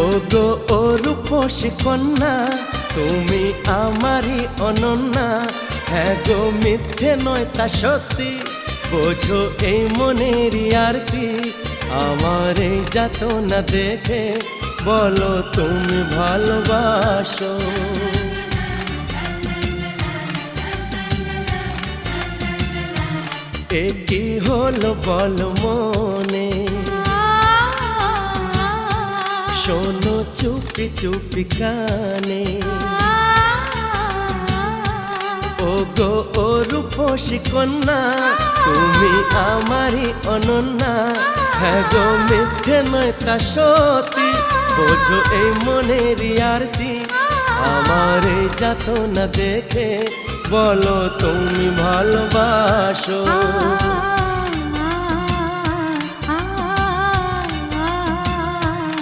ও গো ও রূপসী কন্যা, তুমি আমারই অনন্যা। হ্যাঁ গো মিথ্যে নয় তা সত্যি, বোঝো এই মনের আরতি। আমার এই যাতনা দেখে বলো তুমি ভালোবাসো। এ কি হলো বলো মনে, শোনো চুপি চুপি কানে। ও গো ও রূপসী কন্যা, তুমি আমারই অনন্যা। হ্যাঁ গো মিথ্যে নয় তা সত্যি, বোঝো এই মনের আরতি। আমার এই যাতনা দেখে বলো তুমি ভালোবাসো।